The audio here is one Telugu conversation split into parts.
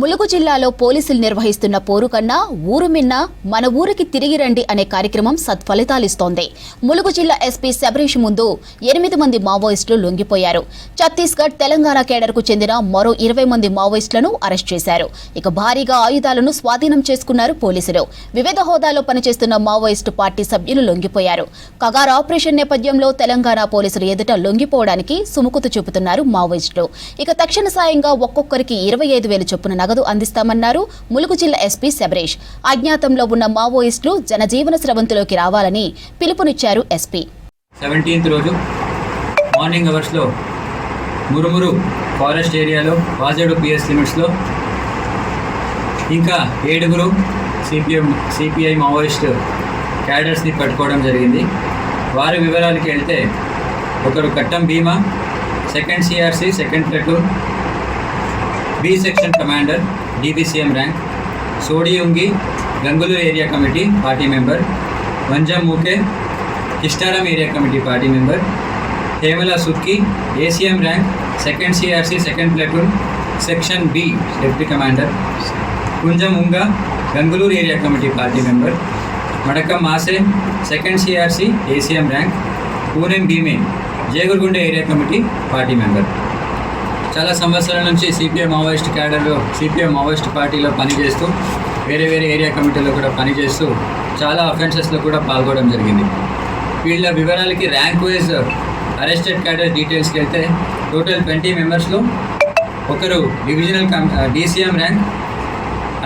ములుగు జిల్లాలో పోలీసులు నిర్వహిస్తున్న పోరు కన్నా ఊరు మిన్న మన ఊరికి తిరిగి రండి అనే కార్యక్రమం సత్ఫలితాలిస్తోంది. ములుగు జిల్లా ఎస్పీ శబరీష్ ముందు 8 మంది మావోయిస్టులు లొంగిపోయారు. ఛత్తీస్గఢ్, తెలంగాణ కేడర్కు చెందిన మరో 20 మంది మావోయిస్టులను అరెస్ట్ చేశారు. ఇక భారీగా ఆయుధాలను స్వాధీనం చేసుకున్నారు పోలీసులు. వివిధ హోదాలో పనిచేస్తున్న మావోయిస్టు పార్టీ సభ్యులు లొంగిపోయారు. కగార్ ఆపరేషన్ నేపథ్యంలో తెలంగాణ పోలీసులు ఎదుట లొంగిపోవడానికి సుముఖత చూపుతున్నారు మావోయిస్టులు. ఇక తక్షణ సాయంగా ఒక్కొక్కరికి 25,000 చొప్పున నగదు అందిస్తామన్నారు ములుగు జిల్లా ఎస్పీ శబరీష్. అజ్ఞాతంలో ఉన్న మావోయిస్టులు జనజీవన స్రవంతిలోకి రావాలని పిలుపునిచ్చారు ఎస్పీ. 17th రోజు మార్నింగ్ అవర్స్లో మురుమురు ఫారెస్ట్ ఏరియాలో వాజేడు పిఎస్ లిమిట్స్లో ఇంకా 7 సిపిఐ మావోయిస్ట్ క్యాడర్స్ని పట్టుకోవడం జరిగింది. వారి వివరాలకి వెళ్తే ఒకరు Kattam Bhima, 2nd CRC 2nd platoon, B section commander, DBCM rank, Sodiyungi Gangaloor area committee party member, Vanjam Mooke Kistaram area committee party member, Hemla Sukki ACM rank, 2nd CRC 2nd platoon section B deputy commander, Kunjam Unga Gangaloor area committee party member, Madkam Mase 2nd CRC ACM rank, Punem Bhime Jegurugonda area committee party member. చాలా సంవత్సరాల నుంచి సిపిఐ మావోయిస్ట్ క్యాడర్లో, సిపిఐ మావోయిస్ట్ పార్టీలో పనిచేస్తూ వేరే ఏరియా కమిటీలో కూడా పనిచేస్తూ చాలా అఫెన్సెస్లో కూడా పాల్గొనడం జరిగింది. వీళ్ళ వివరాలకి ర్యాంక్ వైజ్ అరెస్టెడ్ క్యాడర్ డీటెయిల్స్కి వెళ్తే టోటల్ 20 మెంబర్స్లో ఒకరు divisional DCM rank,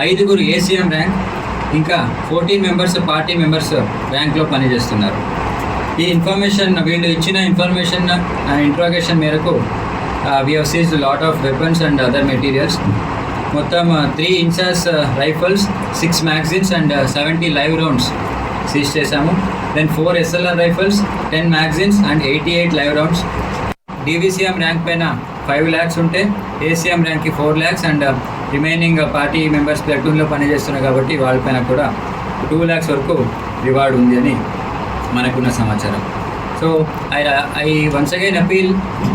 5 ACM rank, ఇంకా 14 మెంబర్స్ పార్టీ మెంబర్స్ ర్యాంక్లో పనిచేస్తున్నారు. ఈ ఇన్ఫర్మేషన్, వీళ్ళు ఇచ్చిన ఇన్ఫర్మేషన్ ఇంట్రాగేషన్ మేరకు we have seized a lot of weapons and other materials. మొత్తం 3 INSAS rifles, 6 magazines and 70 live rounds seize చేశాము. Then 4 SLR rifles, 10 magazines and 88 live rounds. DBCM rank పైన 5 lakhs ఉంటే ACM ర్యాంక్కి 4 lakhs and remaining party members ప్లటూన్లో పనిచేస్తున్నారు కాబట్టి వాళ్ళపైన కూడా 2 lakhs వరకు రివార్డ్ ఉంది అని మనకున్న సమాచారం. So I once again appeal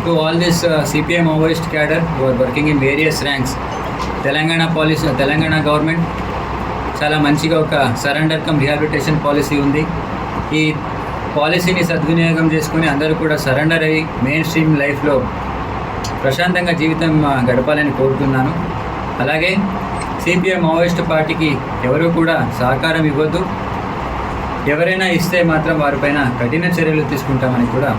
to all this CPI Maoist cadre who are working in various ranks. Telangana government చాలా మంచిగా ఒక సరెండర్ కమ్ రిహాబిలిటేషన్ పాలసీ ఉంది. ఈ పాలసీని సద్వినియోగం చేసుకుని అందరూ కూడా సరెండర్ అయ్యి మెయిన్ స్ట్రీమ్ లైఫ్లో ప్రశాంతంగా జీవితం గడపాలని కోరుతున్నాను. అలాగే సిపిఐ మావోయిస్ట్ పార్టీకి ఎవరు కూడా సహకారం ఇవ్వద్దు. ఎవరైనా ఇస్తే మాత్రం వారిపైన కఠిన చర్యలు తీసుకుంటామని కూడా